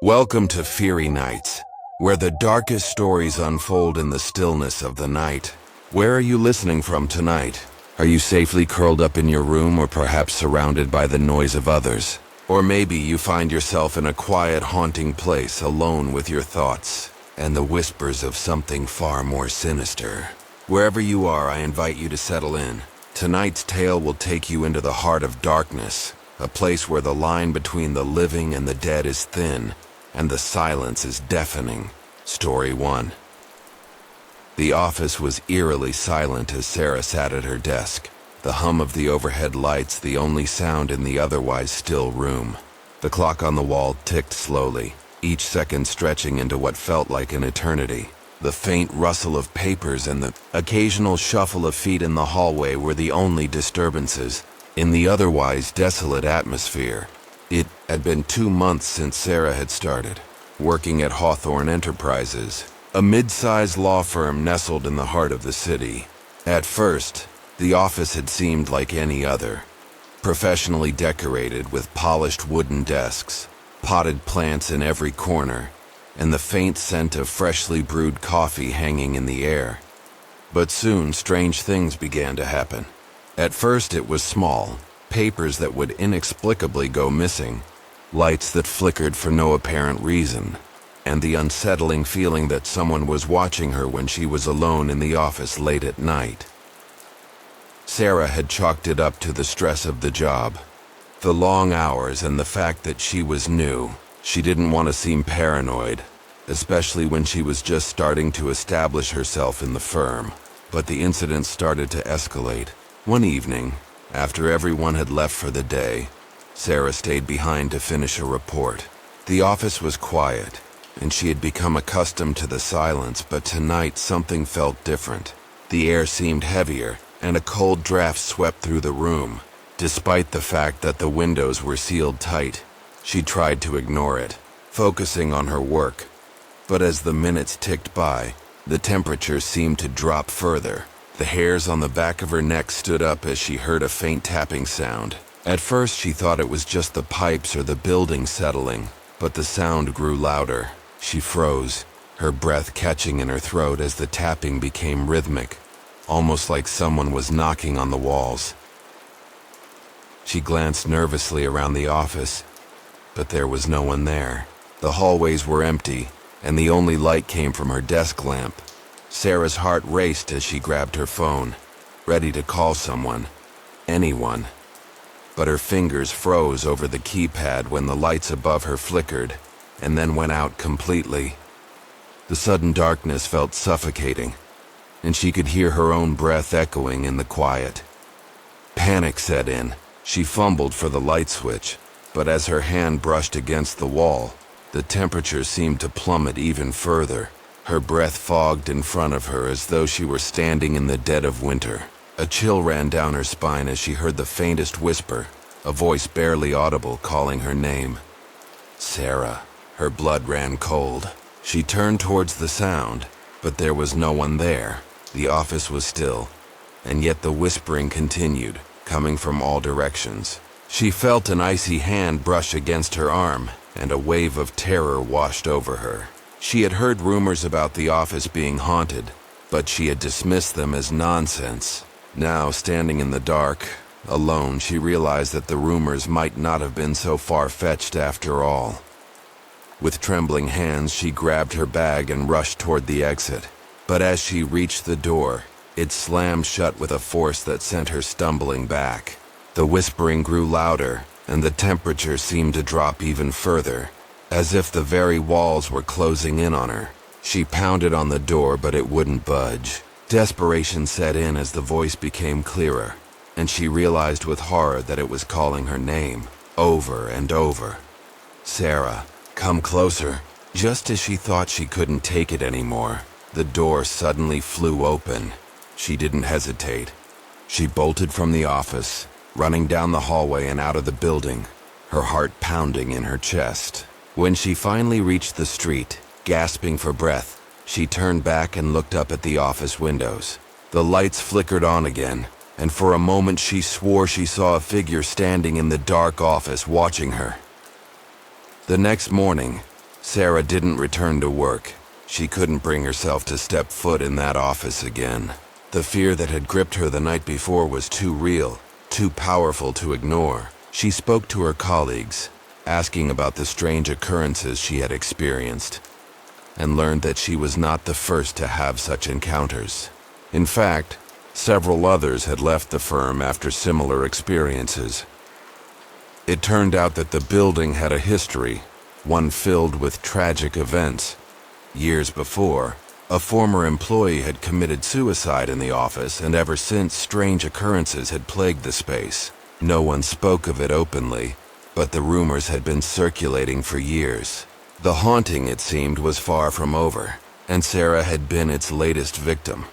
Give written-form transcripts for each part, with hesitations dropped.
Welcome to Fiery Nights, where the darkest stories unfold in the stillness of the night. Where are you listening from tonight? Are you safely curled up in your room or perhaps surrounded by the noise of others? Or maybe you find yourself in a quiet, haunting place alone with your thoughts and the whispers of something far more sinister. Wherever you are, I invite you to settle in. Tonight's tale will take you into the heart of darkness, a place where the line between the living and the dead is thin, and the silence is deafening. Story 1. The office was eerily silent as Sarah sat at her desk, the hum of the overhead lights the only sound in the otherwise still room. The clock on the wall ticked slowly, each second stretching into what felt like an eternity. The faint rustle of papers and the occasional shuffle of feet in the hallway were the only disturbances in the otherwise desolate atmosphere. It had been 2 months since Sarah had started, working at Hawthorne Enterprises, a mid-sized law firm nestled in the heart of the city. At first, the office had seemed like any other, professionally decorated with polished wooden desks, potted plants in every corner, and the faint scent of freshly brewed coffee hanging in the air. But soon, strange things began to happen. At first, it was small. Papers that would inexplicably go missing, lights that flickered for no apparent reason, and the unsettling feeling that someone was watching her when she was alone in the office late at night. Sarah had chalked it up to the stress of the job, the long hours, and the fact that she was new. She didn't want to seem paranoid, especially when she was just starting to establish herself in the firm. But the incident started to escalate. One evening, after everyone had left for the day, Sarah stayed behind to finish a report. The office was quiet, and she had become accustomed to the silence, but tonight something felt different. The air seemed heavier, and a cold draft swept through the room. Despite the fact that the windows were sealed tight, she tried to ignore it, focusing on her work. But as the minutes ticked by, the temperature seemed to drop further. The hairs on the back of her neck stood up as she heard a faint tapping sound. At first she thought it was just the pipes or the building settling, but the sound grew louder. She froze, her breath catching in her throat as the tapping became rhythmic, almost like someone was knocking on the walls. She glanced nervously around the office, but there was no one there. The hallways were empty, and the only light came from her desk lamp. Sarah's heart raced as she grabbed her phone, ready to call someone, anyone. But her fingers froze over the keypad when the lights above her flickered, and then went out completely. The sudden darkness felt suffocating, and she could hear her own breath echoing in the quiet. Panic set in. She fumbled for the light switch, but as her hand brushed against the wall, the temperature seemed to plummet even further. Her breath fogged in front of her as though she were standing in the dead of winter. A chill ran down her spine as she heard the faintest whisper, a voice barely audible calling her name. Sarah. Her blood ran cold. She turned towards the sound, but there was no one there. The office was still, and yet the whispering continued, coming from all directions. She felt an icy hand brush against her arm, and a wave of terror washed over her. She had heard rumors about the office being haunted, but she had dismissed them as nonsense. Now, standing in the dark, alone, she realized that the rumors might not have been so far-fetched after all. With trembling hands, she grabbed her bag and rushed toward the exit. But as she reached the door, it slammed shut with a force that sent her stumbling back. The whispering grew louder, and the temperature seemed to drop even further, as if the very walls were closing in on her. She pounded on the door, but it wouldn't budge. Desperation set in as the voice became clearer, and she realized with horror that it was calling her name, over and over. Sarah, come closer. Just as she thought she couldn't take it anymore, the door suddenly flew open. She didn't hesitate. She bolted from the office, running down the hallway and out of the building, her heart pounding in her chest. When she finally reached the street, gasping for breath, she turned back and looked up at the office windows. The lights flickered on again, and for a moment she swore she saw a figure standing in the dark office watching her. The next morning, Sarah didn't return to work. She couldn't bring herself to step foot in that office again. The fear that had gripped her the night before was too real, too powerful to ignore. She spoke to her colleagues, asking about the strange occurrences she had experienced, and learned that she was not the first to have such encounters. In fact, several others had left the firm after similar experiences. It turned out that the building had a history, one filled with tragic events. Years before, a former employee had committed suicide in the office, and ever since, strange occurrences had plagued the space. No one spoke of it openly, but the rumors had been circulating for years. The haunting, it seemed, was far from over, and Sarah had been its latest victim.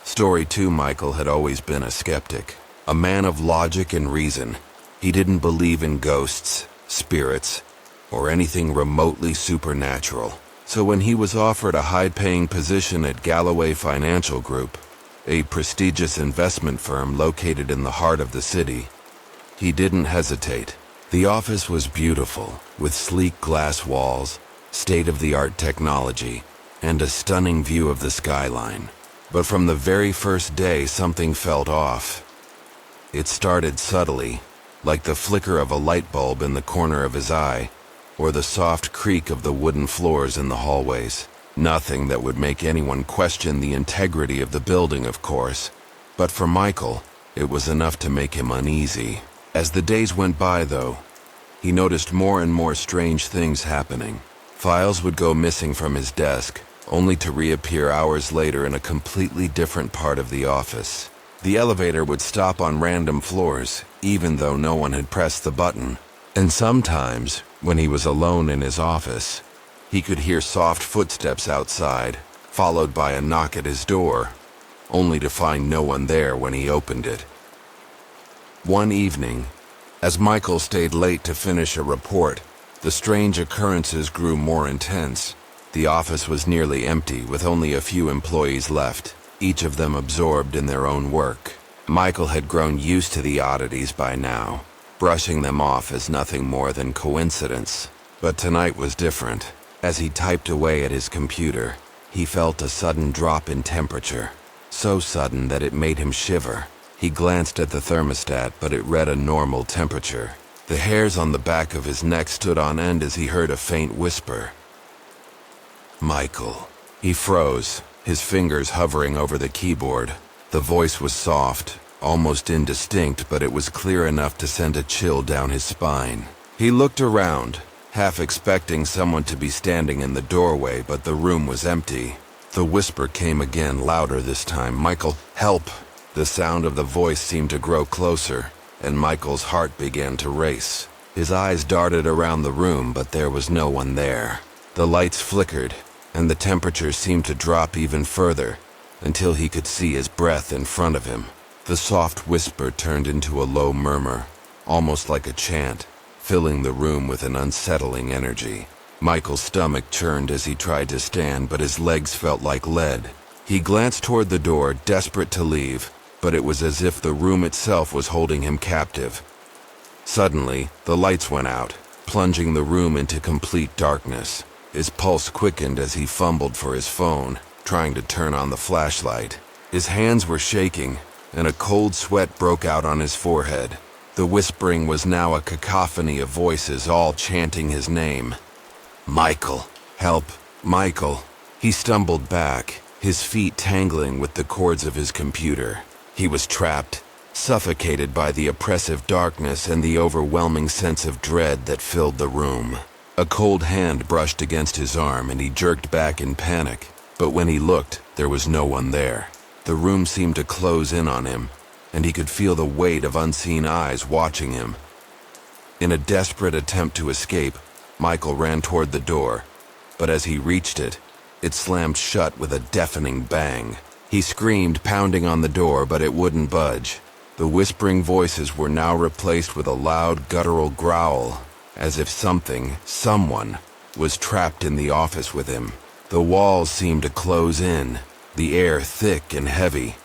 Story 2. Michael had always been a skeptic, a man of logic and reason. He didn't believe in ghosts, spirits, or anything remotely supernatural. So when he was offered a high-paying position at Galloway Financial Group, a prestigious investment firm located in the heart of the city, he didn't hesitate. The office was beautiful, with sleek glass walls, state-of-the-art technology, and a stunning view of the skyline. But from the very first day, something felt off. It started subtly, like the flicker of a light bulb in the corner of his eye, or the soft creak of the wooden floors in the hallways. Nothing that would make anyone question the integrity of the building, of course, but for Michael, it was enough to make him uneasy. As the days went by, though, he noticed more and more strange things happening. Files would go missing from his desk, only to reappear hours later in a completely different part of the office. The elevator would stop on random floors, even though no one had pressed the button. And sometimes, when he was alone in his office, he could hear soft footsteps outside, followed by a knock at his door, only to find no one there when he opened it. One evening, as Michael stayed late to finish a report, the strange occurrences grew more intense. The office was nearly empty, with only a few employees left, each of them absorbed in their own work. Michael had grown used to the oddities by now, brushing them off as nothing more than coincidence. But tonight was different. As he typed away at his computer, he felt a sudden drop in temperature, so sudden that it made him shiver. He glanced at the thermostat, but it read a normal temperature. The hairs on the back of his neck stood on end as he heard a faint whisper. Michael. He froze, his fingers hovering over the keyboard. The voice was soft, almost indistinct, but it was clear enough to send a chill down his spine. He looked around, half expecting someone to be standing in the doorway, but the room was empty. The whisper came again, louder this time. Michael, help! The sound of the voice seemed to grow closer, and Michael's heart began to race. His eyes darted around the room, but there was no one there. The lights flickered, and the temperature seemed to drop even further, until he could see his breath in front of him. The soft whisper turned into a low murmur, almost like a chant, filling the room with an unsettling energy. Michael's stomach churned as he tried to stand, but his legs felt like lead. He glanced toward the door, desperate to leave, but it was as if the room itself was holding him captive. Suddenly, the lights went out, plunging the room into complete darkness. His pulse quickened as he fumbled for his phone, trying to turn on the flashlight. His hands were shaking, and a cold sweat broke out on his forehead. The whispering was now a cacophony of voices, all chanting his name. Michael! Help! Michael! He stumbled back, his feet tangling with the cords of his computer. He was trapped, suffocated by the oppressive darkness and the overwhelming sense of dread that filled the room. A cold hand brushed against his arm, and he jerked back in panic. But when he looked, there was no one there. The room seemed to close in on him, and he could feel the weight of unseen eyes watching him. In a desperate attempt to escape, Michael ran toward the door, but as he reached it, it slammed shut with a deafening bang. He screamed, pounding on the door, but it wouldn't budge. The whispering voices were now replaced with a loud, guttural growl, as if someone, was trapped in the office with him. The walls seemed to close in, the air thick and heavy,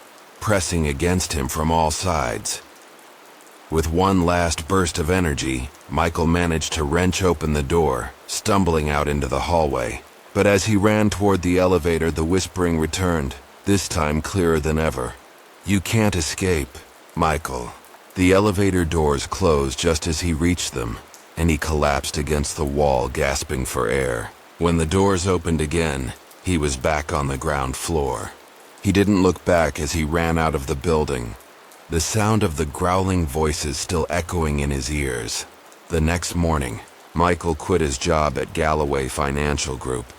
pressing against him from all sides. With one last burst of energy, Michael managed to wrench open the door, stumbling out into the hallway. But as he ran toward the elevator, the whispering returned, this time clearer than ever. "You can't escape, Michael." The elevator doors closed just as he reached them, and he collapsed against the wall, gasping for air. When the doors opened again, he was back on the ground floor. He didn't look back as he ran out of the building, the sound of the growling voices still echoing in his ears. The next morning, Michael quit his job at Galloway Financial Group.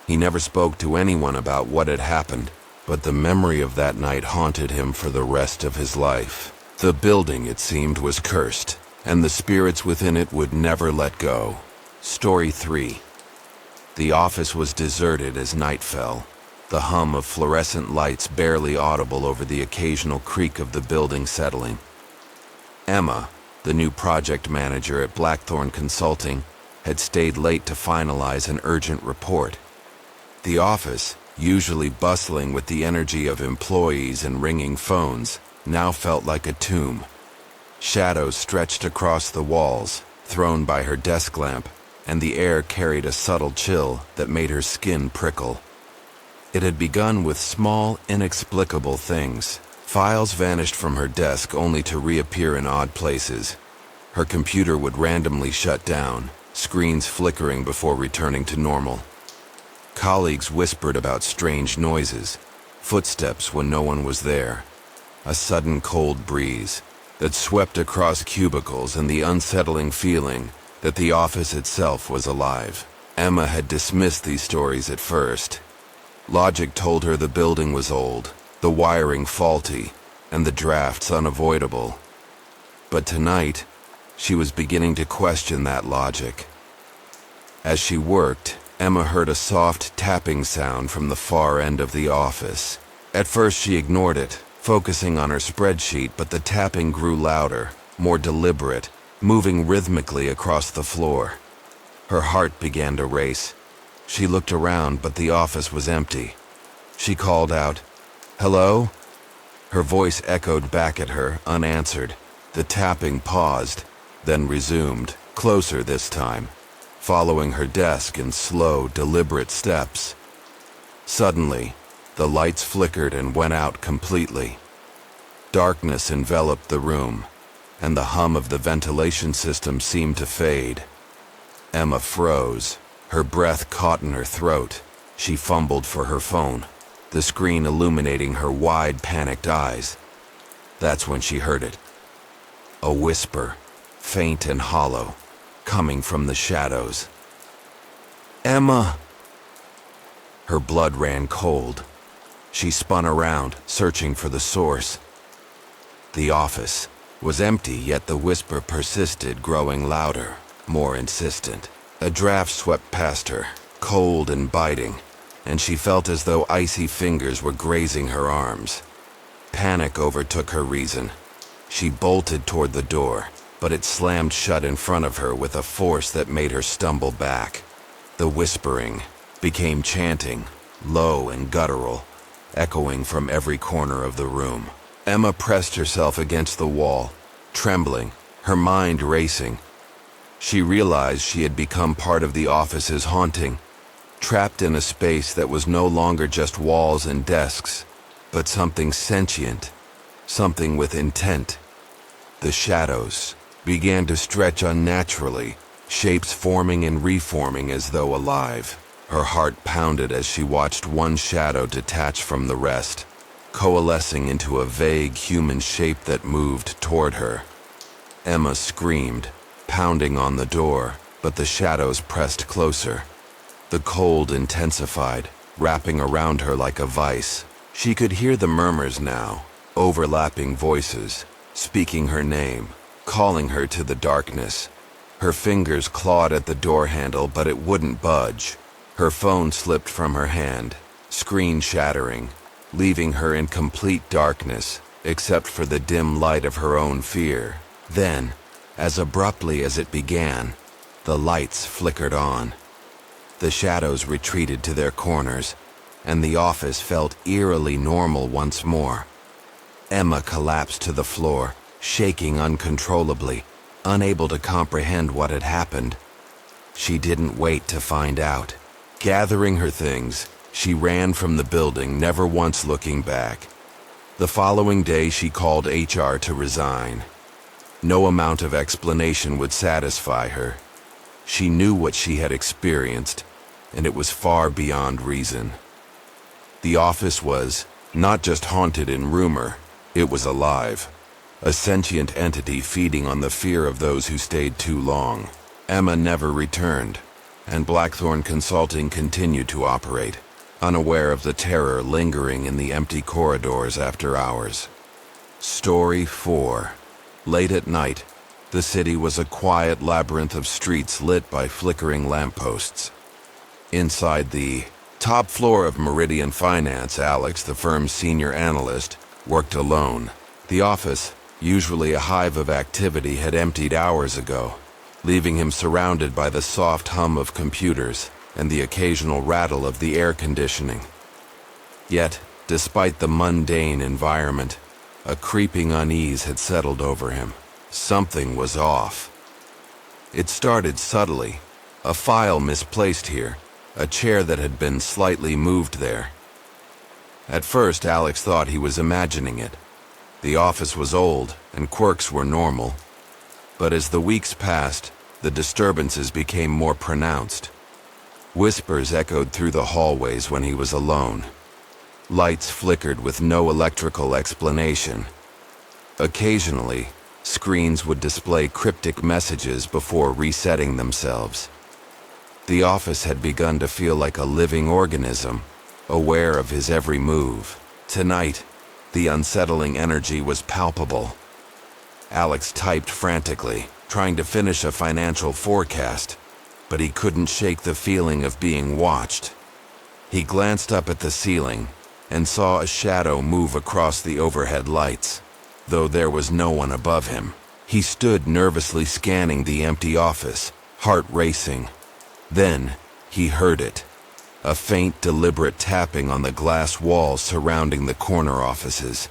He never spoke to anyone about what had happened, but the memory of that night haunted him for the rest of his life. The building, it seemed, was cursed, and the spirits within it would never let go. Story 3. The office was deserted as night fell, the hum of fluorescent lights barely audible over the occasional creak of the building settling. Emma, the new project manager at Blackthorn Consulting, had stayed late to finalize an urgent report. The office, usually bustling with the energy of employees and ringing phones, now felt like a tomb. Shadows stretched across the walls, thrown by her desk lamp, and the air carried a subtle chill that made her skin prickle. It had begun with small, inexplicable things. Files vanished from her desk only to reappear in odd places. Her computer would randomly shut down, screens flickering before returning to normal. Colleagues whispered about strange noises, footsteps when no one was there, a sudden cold breeze that swept across cubicles, and the unsettling feeling that the office itself was alive. Emma had dismissed these stories at first. Logic told her the building was old, the wiring faulty, and the drafts unavoidable. But tonight, she was beginning to question that logic. As she worked, Emma heard a soft tapping sound from the far end of the office. At first she ignored it, focusing on her spreadsheet, but the tapping grew louder, more deliberate, moving rhythmically across the floor. Her heart began to race. She looked around, but the office was empty. She called out, "Hello?" Her voice echoed back at her, unanswered. The tapping paused, then resumed, closer this time, following her desk in slow, deliberate steps. Suddenly, the lights flickered and went out completely. Darkness enveloped the room, and the hum of the ventilation system seemed to fade. Emma froze, her breath caught in her throat. She fumbled for her phone, the screen illuminating her wide, panicked eyes. That's when she heard it. A whisper, faint and hollow, coming from the shadows. "Emma!" Her blood ran cold. She spun around, searching for the source. The office was empty, yet the whisper persisted, growing louder, more insistent. A draft swept past her, cold and biting, and she felt as though icy fingers were grazing her arms. Panic overtook her reason. She bolted toward the door, but it slammed shut in front of her with a force that made her stumble back. The whispering became chanting, low and guttural, echoing from every corner of the room. Emma pressed herself against the wall, trembling, her mind racing. She realized she had become part of the office's haunting, trapped in a space that was no longer just walls and desks, but something sentient, something with intent. The shadows began to stretch unnaturally, shapes forming and reforming as though alive. Her heart pounded as she watched one shadow detach from the rest, coalescing into a vague human shape that moved toward her. Emma screamed, pounding on the door, but the shadows pressed closer. The cold intensified, wrapping around her like a vice. She could hear the murmurs now, overlapping voices, speaking her name, calling her to the darkness. Her fingers clawed at the door handle, but it wouldn't budge. Her phone slipped from her hand, screen shattering, leaving her in complete darkness, except for the dim light of her own fear. Then, as abruptly as it began, the lights flickered on. The shadows retreated to their corners, and the office felt eerily normal once more. Emma collapsed to the floor, shaking uncontrollably, unable to comprehend what had happened. She didn't wait to find out. Gathering her things, she ran from the building, never once looking back. The following day, she called HR to resign. No amount of explanation would satisfy her. She knew what she had experienced, and it was far beyond reason. The office was not just haunted in rumor, it was alive. A sentient entity feeding on the fear of those who stayed too long. Emma never returned, and Blackthorn Consulting continued to operate, unaware of the terror lingering in the empty corridors after hours. Story 4. Late at night, the city was a quiet labyrinth of streets lit by flickering lampposts. Inside the top floor of Meridian Finance, Alex, the firm's senior analyst, worked alone. The office, usually a hive of activity, had emptied hours ago, leaving him surrounded by the soft hum of computers and the occasional rattle of the air conditioning. Yet, despite the mundane environment, a creeping unease had settled over him. Something was off. It started subtly. A file misplaced here, a chair that had been slightly moved there. At first, Alex thought he was imagining it. The office was old, and quirks were normal. But as the weeks passed, the disturbances became more pronounced. Whispers echoed through the hallways when he was alone. Lights flickered with no electrical explanation. Occasionally, screens would display cryptic messages before resetting themselves. The office had begun to feel like a living organism, aware of his every move. Tonight, the unsettling energy was palpable. Alex typed frantically, trying to finish a financial forecast, but he couldn't shake the feeling of being watched. He glanced up at the ceiling and saw a shadow move across the overhead lights, though there was no one above him. He stood nervously scanning the empty office, heart racing. Then, he heard it. A faint, deliberate tapping on the glass walls surrounding the corner offices.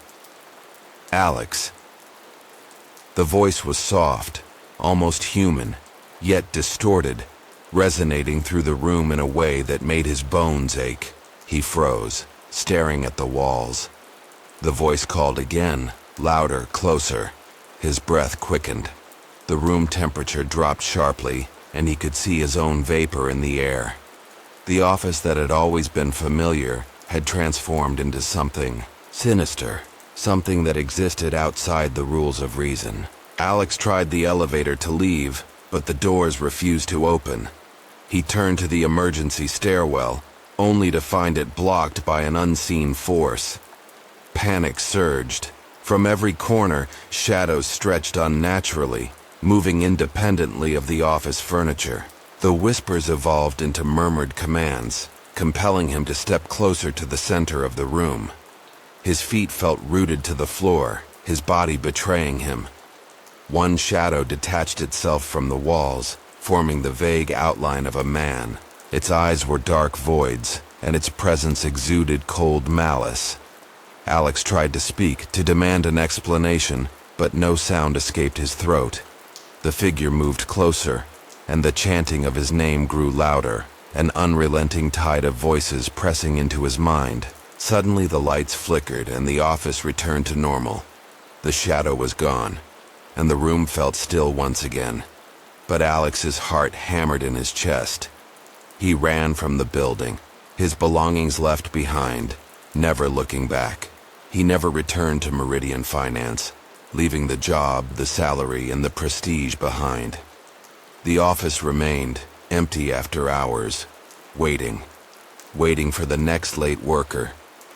Alex. The voice was soft, almost human, yet distorted, resonating through the room in a way that made his bones ache. He froze, staring at the walls. The voice called again, louder, closer. His breath quickened. The room temperature dropped sharply, and he could see his own vapor in the air. The office that had always been familiar had transformed into something sinister, something that existed outside the rules of reason. Alex tried the elevator to leave, but the doors refused to open. He turned to the emergency stairwell, only to find it blocked by an unseen force. Panic surged. From every corner, shadows stretched unnaturally, moving independently of the office furniture. The whispers evolved into murmured commands, compelling him to step closer to the center of the room. His feet felt rooted to the floor, his body betraying him. One shadow detached itself from the walls, forming the vague outline of a man. Its eyes were dark voids, and its presence exuded cold malice. Alex tried to speak, to demand an explanation, but no sound escaped his throat. The figure moved closer, and the chanting of his name grew louder, an unrelenting tide of voices pressing into his mind. Suddenly the lights flickered and the office returned to normal. The shadow was gone, and the room felt still once again. But Alex's heart hammered in his chest. He ran from the building, his belongings left behind, never looking back. He never returned to Meridian Finance, leaving the job, the salary, and the prestige behind. The office remained empty after hours, waiting for the next late worker,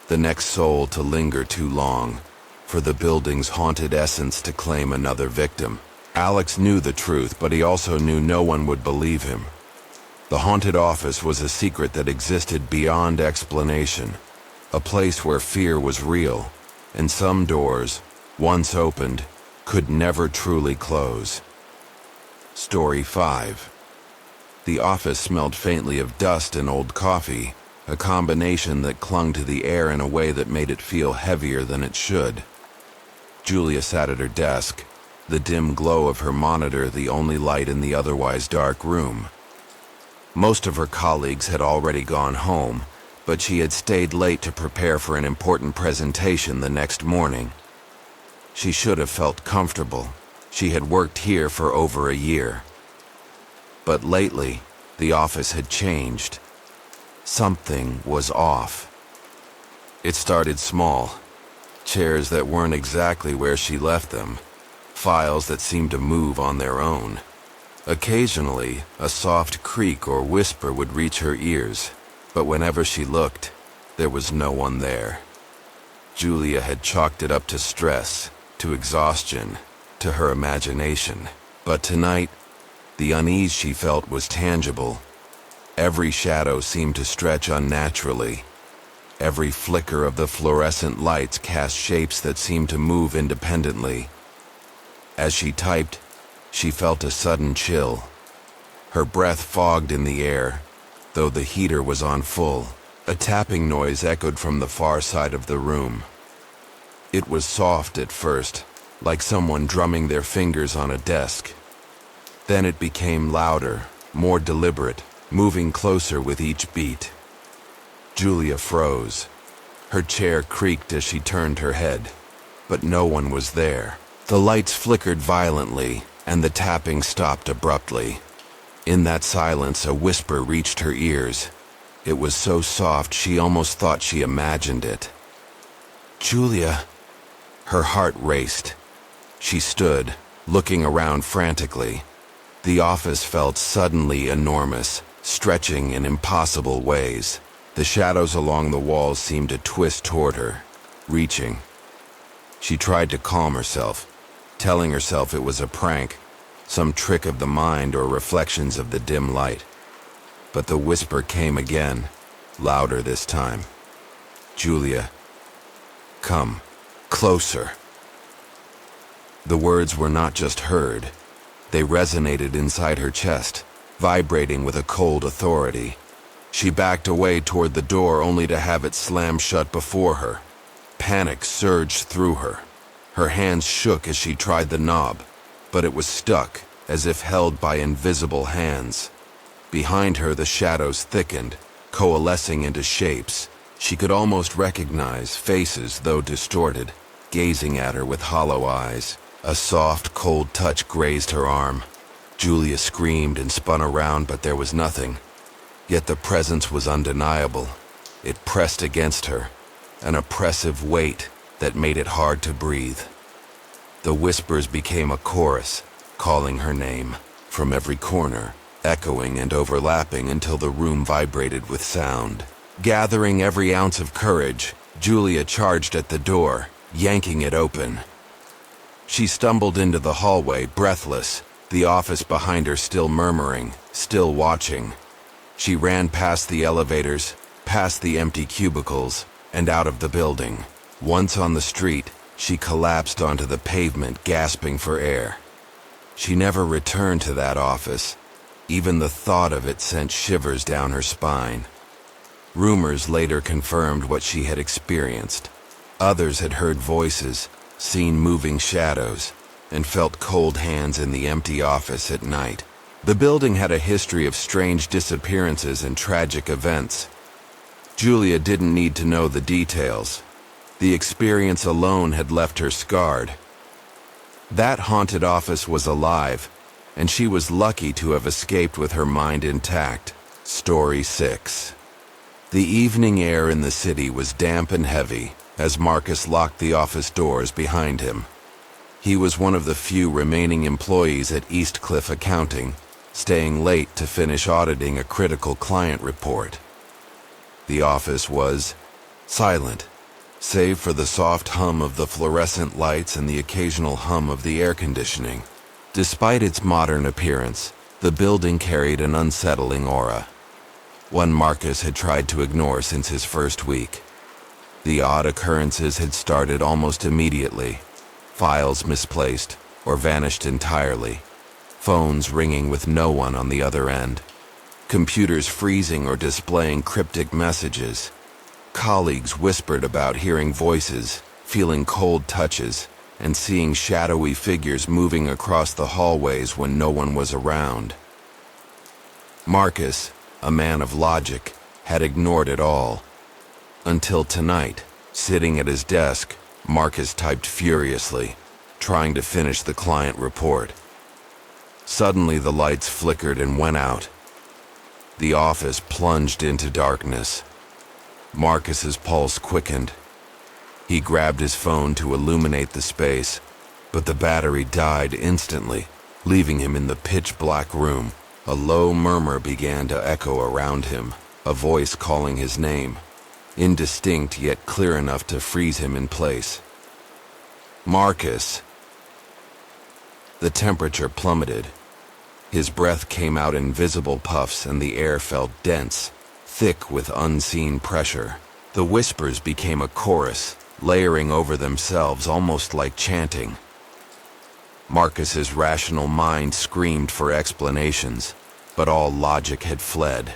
the next soul to linger too long, for the building's haunted essence to claim another victim. Alex knew the truth, but he also knew no one would believe him. The haunted office was a secret that existed beyond explanation, a place where fear was real, and some doors, once opened, could never truly close. Story 5. The office smelled faintly of dust and old coffee, a combination that clung to the air in a way that made it feel heavier than it should. Julia sat at her desk, the dim glow of her monitor the only light in the otherwise dark room. Most of her colleagues had already gone home, but she had stayed late to prepare for an important presentation the next morning. She should have felt comfortable. She had worked here for over a year. But lately, the office had changed. Something was off. It started small. Chairs that weren't exactly where she left them. Files that seemed to move on their own. Occasionally, a soft creak or whisper would reach her ears, but whenever she looked, there was no one there. Julia had chalked it up to stress, to exhaustion, to her imagination. But tonight, the unease she felt was tangible. Every shadow seemed to stretch unnaturally. Every flicker of the fluorescent lights cast shapes that seemed to move independently. As she typed, she felt a sudden chill. Her breath fogged in the air, though the heater was on full. A tapping noise echoed from the far side of the room. It was soft at first, like someone drumming their fingers on a desk. Then it became louder, more deliberate, moving closer with each beat. Julia froze. Her chair creaked as she turned her head, but no one was there. The lights flickered violently, and the tapping stopped abruptly. In that silence, a whisper reached her ears. It was so soft she almost thought she imagined it. "Julia." Her heart raced. She stood, looking around frantically. The office felt suddenly enormous, stretching in impossible ways. The shadows along the walls seemed to twist toward her, reaching. She tried to calm herself, telling herself it was a prank, some trick of the mind or reflections of the dim light. But the whisper came again, louder this time. "Julia, come, closer." The words were not just heard. They resonated inside her chest, vibrating with a cold authority. She backed away toward the door only to have it slam shut before her. Panic surged through her. Her hands shook as she tried the knob, but it was stuck, as if held by invisible hands. Behind her, the shadows thickened, coalescing into shapes. She could almost recognize faces, though distorted, gazing at her with hollow eyes. A soft, cold touch grazed her arm. Julia screamed and spun around, but there was nothing. Yet the presence was undeniable. It pressed against her, an oppressive weight that made it hard to breathe. The whispers became a chorus, calling her name, from every corner, echoing and overlapping until the room vibrated with sound. Gathering every ounce of courage, Julia charged at the door, yanking it open. She stumbled into the hallway, breathless, the office behind her still murmuring, still watching. She ran past the elevators, past the empty cubicles, and out of the building. Once on the street, she collapsed onto the pavement, gasping for air. She never returned to that office. Even the thought of it sent shivers down her spine. Rumors later confirmed what she had experienced. Others had heard voices, seen moving shadows, and felt cold hands in the empty office at night. The building had a history of strange disappearances and tragic events. Julia didn't need to know the details. The experience alone had left her scarred. That haunted office was alive, and she was lucky to have escaped with her mind intact. Story 6. The evening air in the city was damp and heavy as Marcus locked the office doors behind him. He was one of the few remaining employees at Eastcliff Accounting, staying late to finish auditing a critical client report. The office was silent, save for the soft hum of the fluorescent lights and the occasional hum of the air conditioning. Despite its modern appearance, the building carried an unsettling aura, one Marcus had tried to ignore since his first week. The odd occurrences had started almost immediately. Files misplaced or vanished entirely. Phones ringing with no one on the other end. Computers freezing or displaying cryptic messages. Colleagues whispered about hearing voices, feeling cold touches, and seeing shadowy figures moving across the hallways when no one was around. Marcus, a man of logic, had ignored it all. Until tonight, sitting at his desk, Marcus typed furiously, trying to finish the client report. Suddenly the lights flickered and went out. The office plunged into darkness. Marcus's pulse quickened. He grabbed his phone to illuminate the space, but the battery died instantly, leaving him in the pitch-black room. A low murmur began to echo around him, a voice calling his name, indistinct yet clear enough to freeze him in place. Marcus. The temperature plummeted. His breath came out in visible puffs and the air felt dense, thick with unseen pressure. The whispers became a chorus, layering over themselves almost like chanting. Marcus's rational mind screamed for explanations, but all logic had fled.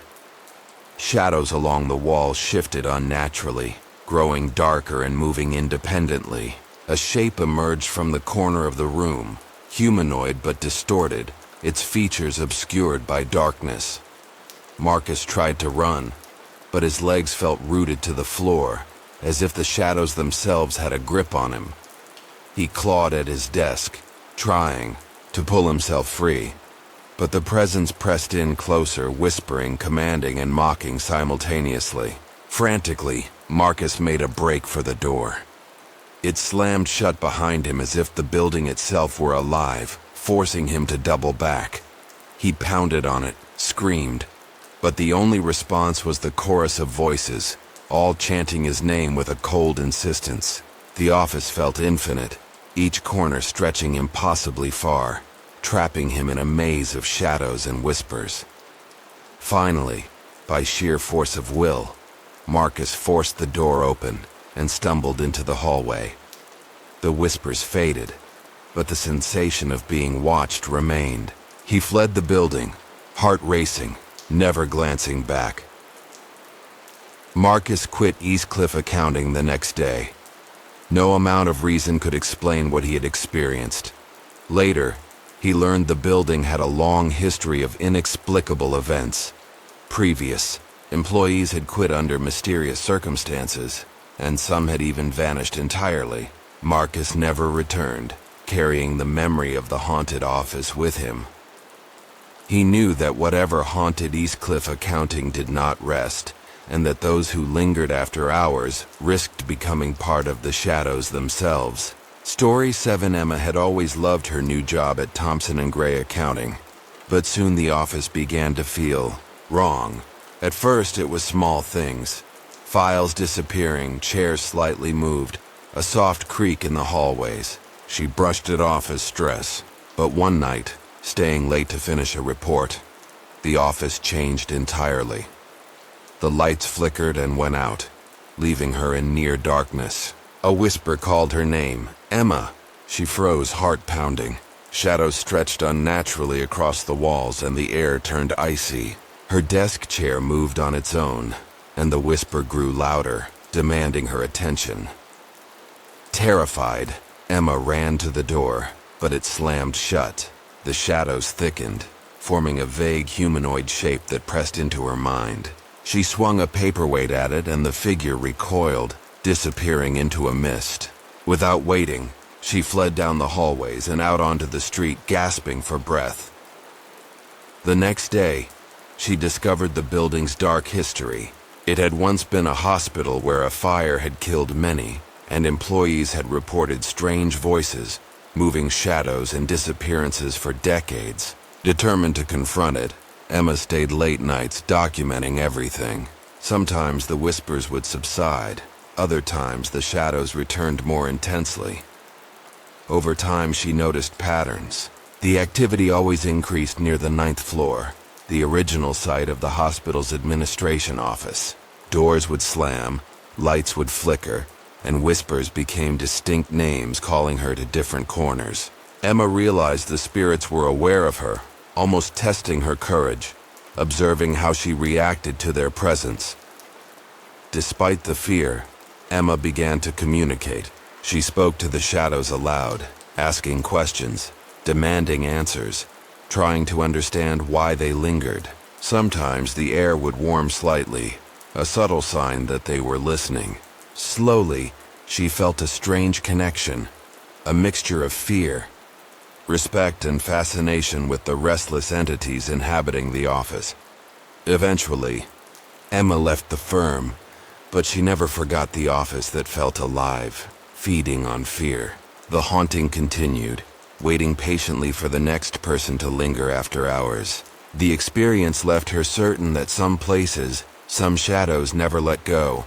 Shadows along the wall shifted unnaturally, growing darker and moving independently. A shape emerged from the corner of the room, humanoid but distorted, its features obscured by darkness. Marcus tried to run, but his legs felt rooted to the floor, as if the shadows themselves had a grip on him. He clawed at his desk, trying to pull himself free, but the presence pressed in closer, whispering, commanding, and mocking simultaneously. Frantically, Marcus made a break for the door. It slammed shut behind him as if the building itself were alive, forcing him to double back. He pounded on it, screamed, but the only response was the chorus of voices, all chanting his name with a cold insistence. The office felt infinite, each corner stretching impossibly far, trapping him in a maze of shadows and whispers. Finally, by sheer force of will, Marcus forced the door open and stumbled into the hallway. The whispers faded, but the sensation of being watched remained. He fled the building, heart racing, never glancing back. Marcus quit Eastcliff Accounting the next day. No amount of reason could explain what he had experienced. Later, he learned the building had a long history of inexplicable events. Previous employees had quit under mysterious circumstances, and some had even vanished entirely. Marcus never returned, carrying the memory of the haunted office with him. He knew that whatever haunted Eastcliff Accounting did not rest, and that those who lingered after hours risked becoming part of the shadows themselves. Story 7. Emma had always loved her new job at Thompson & Gray Accounting, but soon the office began to feel wrong. At first it was small things. Files disappearing, chairs slightly moved, a soft creak in the hallways. She brushed it off as stress. But one night, staying late to finish a report, the office changed entirely. The lights flickered and went out, leaving her in near darkness. A whisper called her name, Emma. She froze, heart pounding. Shadows stretched unnaturally across the walls and the air turned icy. Her desk chair moved on its own, and the whisper grew louder, demanding her attention. Terrified, Emma ran to the door, but it slammed shut. The shadows thickened, forming a vague humanoid shape that pressed into her mind. She swung a paperweight at it and the figure recoiled, disappearing into a mist. Without waiting, she fled down the hallways and out onto the street, gasping for breath. The next day, she discovered the building's dark history. It had once been a hospital where a fire had killed many, and employees had reported strange voices, moving shadows and disappearances for decades. Determined to confront it, Emma stayed late nights documenting everything. Sometimes the whispers would subside, other times the shadows returned more intensely. Over time she noticed patterns. The activity always increased near the 9th floor, the original site of the hospital's administration office. Doors would slam, lights would flicker, and whispers became distinct names calling her to different corners. Emma realized the spirits were aware of her, almost testing her courage, observing how she reacted to their presence. Despite the fear, Emma began to communicate. She spoke to the shadows aloud, asking questions, demanding answers, trying to understand why they lingered. Sometimes the air would warm slightly, a subtle sign that they were listening. Slowly, she felt a strange connection, a mixture of fear, respect, and fascination with the restless entities inhabiting the office. Eventually, Emma left the firm, but she never forgot the office that felt alive, feeding on fear. The haunting continued, waiting patiently for the next person to linger after hours. The experience left her certain that some places, some shadows never let go,